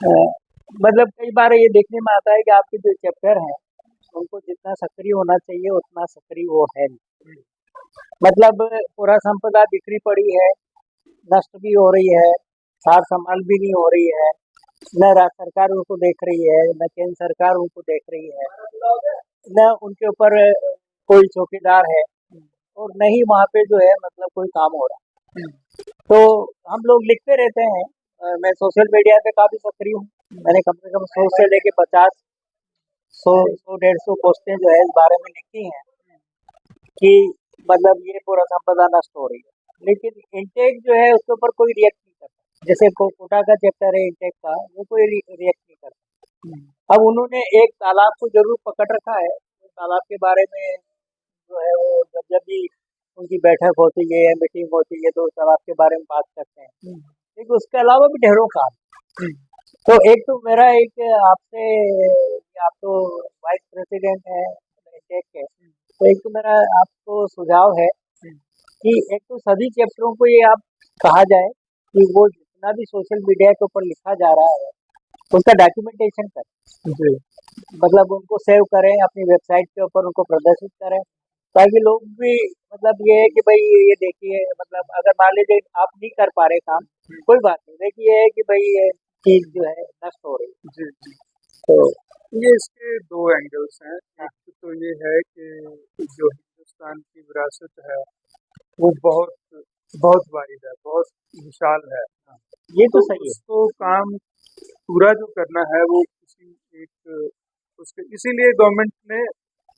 अ, मतलब कई बार ये देखने में आता है कि आपके जो चैप्टर हैं, उनको जितना सक्रिय होना चाहिए उतना सक्रिय वो है नहीं। मतलब पूरा संपदा बिखरी पड़ी है, नष्ट भी हो रही है, सार संभाल भी नहीं हो रही है, न राज्य सरकार उनको देख रही है, न केंद्र सरकार उनको देख रही है, न उनके ऊपर कोई चौकीदार है और न ही वहाँ पे जो है मतलब कोई काम हो रहा है। तो हम लोग लिखते रहते हैं। मैं सोशल मीडिया पे काफी सक्रिय हूँ। मैंने कम से कम 100 से लेके 50 100 150 पोस्टें जो है इस बारे में लिखी हैं कि मतलब ये पूरा संपदा नष्ट हो रही है, लेकिन इंटेक जो है उसके ऊपर कोई रिएक्ट नहीं करता। जैसे कोटा का चैप्टर है इंटेक का, वो कोई रिएक्ट नहीं करता। अब उन्होंने एक तालाब को जरूर पकड़ रखा है, उस तालाब के बारे में जो है वो जब जब भी उनकी बैठक होती है, मीटिंग होती है, तो उस तालाब के बारे में बात करते हैं। लेकिन उसके अलावा भी ढेरों काम। तो एक तो मेरा एक आपसे, आप तो वाइस प्रेसिडेंट है टेक के, तो एक तो मेरा आपको सुझाव है कि एक तो सभी चैप्टरों को ये आप कहा जाए कि वो जितना भी सोशल मीडिया के ऊपर लिखा जा रहा है उसका डॉक्यूमेंटेशन करें। जी। मतलब उनको सेव करें, अपनी वेबसाइट के ऊपर उनको प्रदर्शित करें, ताकि लोग भी मतलब ये है कि भाई ये देखिए, मतलब अगर मान लीजिए आप नहीं कर पा रहे काम, कोई बात नहीं, देखिए ये है कि भाई ये चीज जो है नष्ट हो रही है। जी जी। तो ये इसके दो एंगल्स हैं। एक तो ये है कि जो हिंदुस्तान की विरासत है वो बहुत बहुत वाइड है, बहुत विशाल है। ये तो तो सही है। उसको काम पूरा जो करना है वो किसी एक उसके इसीलिए गवर्नमेंट ने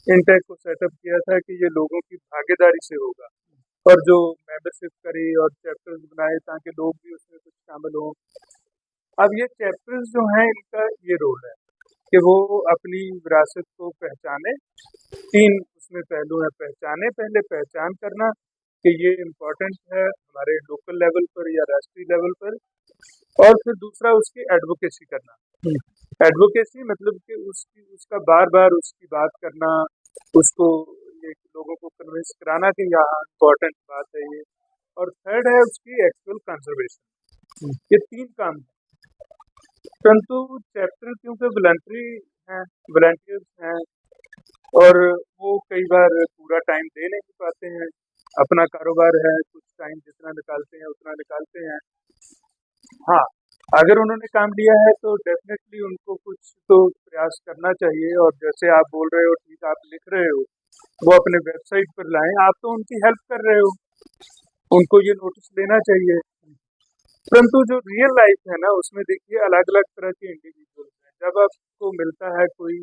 इंटेक को सेटअप किया था कि ये लोगों की भागीदारी से होगा, और जो मेंबरशिप करी और चैप्टर्स बनाए ताकि लोग भी उसमें कुछ शामिल हों। अब ये चैप्टर्स जो हैं इनका ये रोल है कि वो अपनी विरासत को पहचाने। तीन उसमें पहलू हैं: पहचाने, पहले पहचान करना कि ये इम्पोर्टेंट है हमारे लोकल लेवल पर या राष्ट्रीय लेवल पर, और फिर दूसरा उसकी एडवोकेसी करना। एडवोकेसी मतलब कि उसका बार बार उसकी बात करना, उसको ये लोगों को कन्विंस कराना कि यहाँ इम्पोर्टेंट बात है ये, और थर्ड है उसकी एक्चुअल कंजर्वेशन। ये तीन काम है। परंतु चैप्टर क्योंकि वॉलंटरी हैं, वॉलंटियर्स हैं, और वो कई बार पूरा टाइम दे नहीं पाते हैं, अपना कारोबार है, कुछ टाइम जितना निकालते हैं उतना निकालते हैं। हाँ, अगर उन्होंने काम लिया है तो डेफिनेटली उनको कुछ तो प्रयास करना चाहिए, और जैसे आप बोल रहे हो, ठीक आप लिख रहे हो, वो अपने वेबसाइट पर लाएं। आप तो उनकी हेल्प कर रहे हो, उनको ये नोटिस लेना चाहिए। परंतु जो रियल लाइफ है ना, उसमें देखिए अलग अलग तरह के इंडिविजुअल्स हैं। जब आपको मिलता है कोई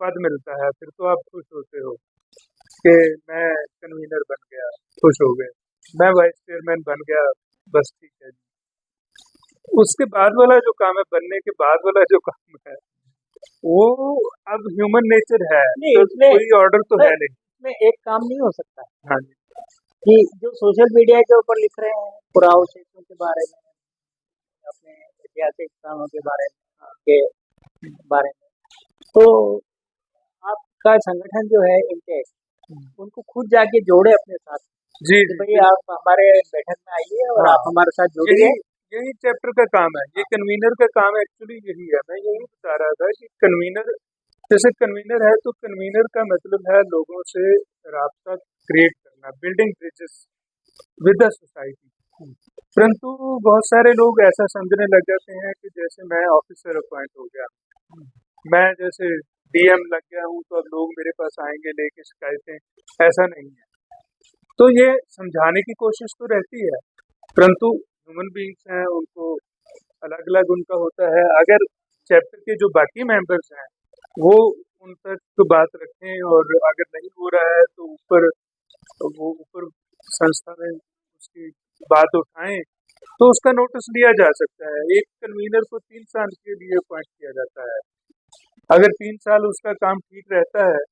पद मिलता है, फिर तो आप खुश होते हो कि मैं कन्वीनर बन गया, खुश हो गए, मैं वाइस चेयरमैन बन गया, बस ठीक है जी। उसके बाद वाला जो काम है, बनने के बाद वाला जो काम है, वो अब ह्यूमन नेचर है, नहीं, तो इसमें कोई ऑर्डर तो है नहीं। इसमें एक काम नहीं हो सकता हाँ जी। कि जो सोशल मीडिया के ऊपर लिख रहे हैं पुरावशेषों के बारे में, अपने ऐतिहासिक स्थानों के बारे में, बारे में, तो आपका संगठन जो है इंटेक उनको खुद जाके जोड़े अपने साथ जी कि जी भाई आप हमारे बैठक में आइए और हाँ, आप हमारे साथ यही जुड़िए। यही चैप्टर का काम है, ये कन्वीनर का काम एक्चुअली यही है। मैं यही बता रहा था कि कन्वीनर, जैसे कन्वीनर है तो कन्वीनर का मतलब है लोगों से राब्ता क्रिएट करना, building bridges with the society. परंतु बहुत सारे लोग ऐसा समझने लग जाते हैं कि जैसे मैं ऑफिसर अपॉइंट हो गया, मैं जैसे डीएम लग गया हूँ, तो अब लोग मेरे पास आएंगे लेके शिकायतें। ऐसा नहीं है। तो ये समझाने की कोशिश तो रहती है, परंतु ह्यूमन बीइंग्स हैं, उनको अलग अलग उनका होता है। अगर चैप्टर के जो बाकी मेंबर्स हैं वो उन तक तो बात रखें, और अगर नहीं हो रहा है तो वो ऊपर संस्था में उसकी बात उठाएं, तो उसका नोटिस लिया जा सकता है। एक कन्वीनर को 3 साल के लिए अपॉइंट किया जाता है। अगर 3 साल उसका काम ठीक रहता है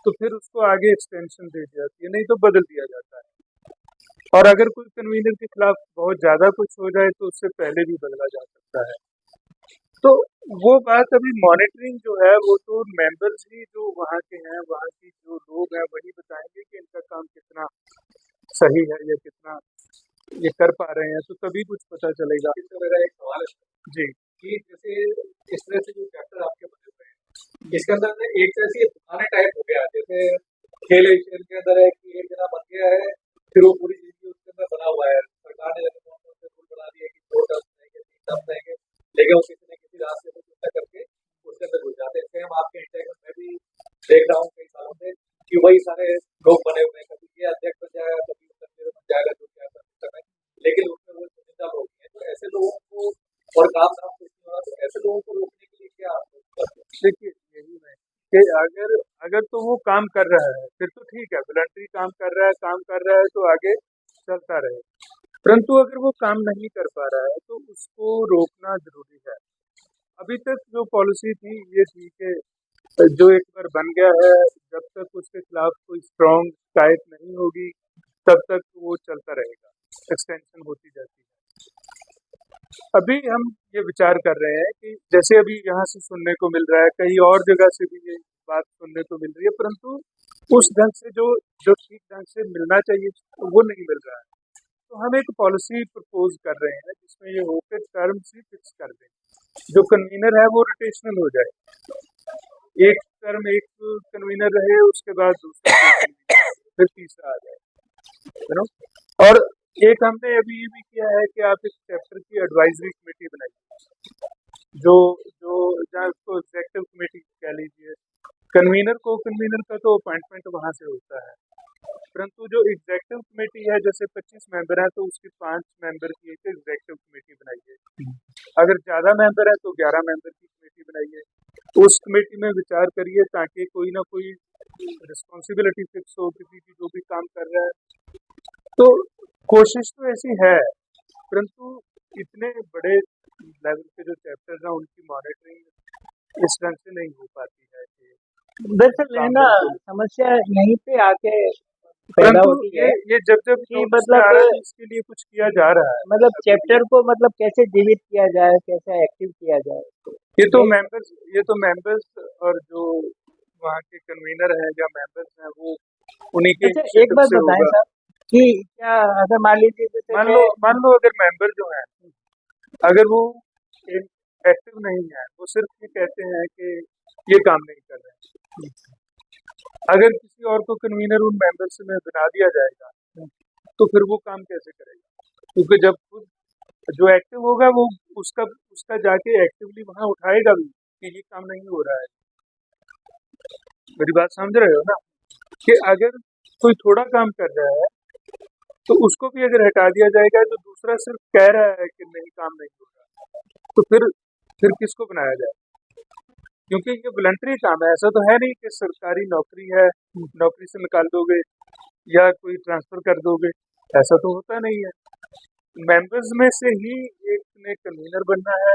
तो फिर उसको आगे एक्सटेंशन दे दी जाती है, नहीं तो बदल दिया जाता है। और अगर कोई कन्वीनर के खिलाफ बहुत ज्यादा कुछ हो जाए तो उससे पहले भी बदला जा सकता है। तो वो बात अभी मॉनिटरिंग जो है वो तो मेंबर्स ही जो वहाँ के हैं, वहाँ की जो लोग हैं वही बताएंगे कि इनका काम कितना सही है या कितना ये कर पा रहे हैं, तो तभी कुछ पता चलेगा। मेरा एक सवाल है जी कि जैसे इस तरह से जो चैप्टर आपके बने हुए हैं, इसके अंदर ना एक तरह से ये पुराने टाइप हो गया, जैसे खेल एशियन के अंदर है कि एक जना बन गया है, फिर वो पूरी जिंदगी उसके अंदर बना हुआ है। सरकार ने कौन कौन से रूल बना दिए कि 2 टर्म रहेंगे, 3 टर्म रहेंगे, लेकिन वो किसी न किसी रास्ते से कुछ न करके उसके अंदर घुस जाते हैं। सेम आपके इंडिया में मैं भी देख रहा हूँ कई सालों से कि वही सारे लोग बने हुए हैं, कभी ये अध्यक्ष बन जाएगा, कभी वो सचिव बन जाएगा, जो क्या कर है, लेकिन उसमें वो चुनिंदा लोग हैं। तो ऐसे लोगों को और काम धाम कुछ नहीं हो रहा, तो ऐसे लोगों को रोकने के लिए क्या आप लोग करते हैं? देखिए यही है कि अगर अगर तो वो काम कर रहा है फिर तो ठीक है, वॉलंटरी काम कर रहा है तो आगे चलता रहे। परंतु अगर वो काम नहीं कर पा रहा है तो उसको रोकना जरूरी है। अभी तक जो पॉलिसी थी ये थी कि जो एक बार बन गया है, जब तक उसके खिलाफ कोई स्ट्रॉन्ग शिकायत नहीं होगी तब तक वो चलता रहेगा, एक्सटेंशन होती जाती है। अभी हम ये विचार कर रहे हैं कि जैसे अभी यहाँ से सुनने को मिल रहा है, कहीं और जगह से भी ये बात सुनने को मिल रही है, परंतु उस ढंग से जो जो ठीक ढंग से मिलना चाहिए वो नहीं मिल रहा है। तो हम एक पॉलिसी प्रपोज कर रहे हैं जिसमें ये हो के टर्म्स ही फिक्स कर दें, जो कन्वीनर है वो रोटेशनल हो जाए, एक टर्म एक कन्वीनर रहे, उसके बाद दूसरा फिर तीसरा आ जाए, यू नो। और एक हमने अभी ये भी किया है कि आप इस चैप्टर की एडवाइजरी कमेटी बनाइए, जो जो जहाँ उसको एग्जेक्टिव कमेटी कह लीजिए। कन्वीनर का तो अपॉइंटमेंट वहाँ से होता है, परंतु जो एग्जेक्टिव कमेटी है, जैसे 25 मेंबर है तो उसकी 5 मेंबर की एक एग्जेक्टिव कमेटी बनाइए। अगर ज़्यादा मेंबर है तो 11 मेंबर की कमेटी बनाइए। उस कमेटी में विचार करिए ताकि कोई ना कोई रिस्पॉन्सिबिलिटी फिक्स हो किसी की, जो भी काम कर रहा है। तो कोशिश तो ऐसी है, परंतु इतने बड़े लेवल के जो चैप्टर्स हैं उनकी मॉनिटरिंग इस ढंग से नहीं हो पाती है कि दरअसल है काम ना, बिल्कुल। समस्या यहीं पे आके पैदा परंतु होती है ये जब जब कि नोटिस में आ रहा है तो इसके लिए कुछ किया जा रहा है। मतलब अभी भी चैप्टर को मतलब कैसे जीवित किया जाए, कैसे एक्टिव किया जाए। ये तो यही मेंबर्स और जो वहाँ के कन्वीनर हैं या मेंबर्स हैं वो उन्हीं के अच्छा, एक इनिशिएटिव बात से बताएं होगा। साहब कि क्या अगर मान लीजिए जैसे मान मैं लो अगर मेंबर जो हैं अगर वो एक्टिव नहीं है, वो सिर्फ ये कहते हैं कि ये काम नहीं कर रहे हैं, अगर किसी और को कन्वीनर उन मेंबर्स में बना दिया जाएगा तो फिर वो काम कैसे करेगा? क्योंकि जब खुद जो एक्टिव होगा वो उसका उसका जाके एक्टिवली वहाँ उठाएगा भी कि ये काम नहीं हो रहा है। मेरी बात समझ रहे हो ना, कि अगर कोई थोड़ा काम कर रहा है तो उसको भी अगर हटा दिया जाएगा तो दूसरा सिर्फ कह रहा है कि नहीं काम नहीं हो रहा, तो फिर किसको बनाया जाए? क्योंकि ये वॉलंटरी काम है, ऐसा तो है नहीं कि सरकारी नौकरी है, नौकरी से निकाल दोगे या कोई ट्रांसफर कर दोगे, ऐसा तो होता नहीं है। मेंबर्स में से ही एक ने कन्वीनर बनना है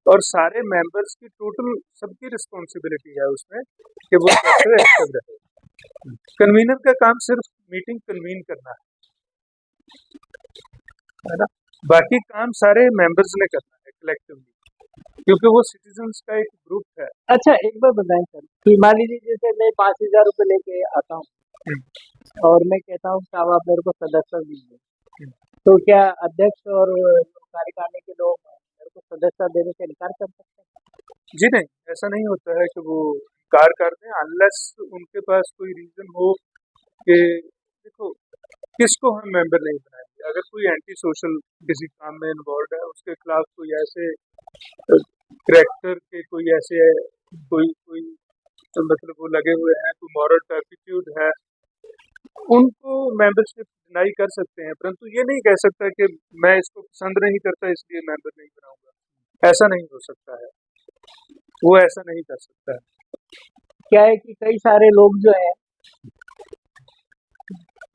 और सारे मेंबर्स की टोटल सबकी रिस्पॉन्सिबिलिटी है उसमें कि वो कैसे एक्टिव रहे। कन्वीनर का काम सिर्फ मीटिंग कन्वीन करना है ना, बाकी काम सारे मेंबर्स ने करना है कलेक्टिवली, क्योंकि वो सिटीजन्स का एक ग्रुप है। अच्छा एक बार बताएं सर कि मान लीजिए जैसे मैं 5,000 रुपये लेके आता हूँ और मैं कहता हूँ साहब आप मेरे को सदस्यता दीजिए, तो क्या अध्यक्ष और कार्यकारिणी के लोग मेरे को सदस्यता देने से इनकार कर सकते हैं? जी नहीं, ऐसा नहीं होता है कि वो इनकार कर दें, अनलेस उनके पास कोई रीजन हो कि देखो किसको हम मेंबर नहीं बनाएंगे। अगर कोई एंटी सोशल किसी काम में इन्वॉल्व है, उसके खिलाफ कोई ऐसे करैक्टर के कोई ऐसे कोई कोई तो मतलब वो लगे हुए हैं, कोई मॉरल टर्पिट्यूड है, उनको मेंबरशिप डिनाई कर सकते हैं, परंतु ये नहीं कह सकता कि मैं इसको पसंद नहीं करता इसलिए मेंबर नहीं बनाऊंगा। ऐसा नहीं हो सकता है, वो ऐसा नहीं कर सकता है। क्या है कि कई सारे लोग जो है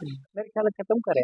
मेरे ख्याल खत्म करें।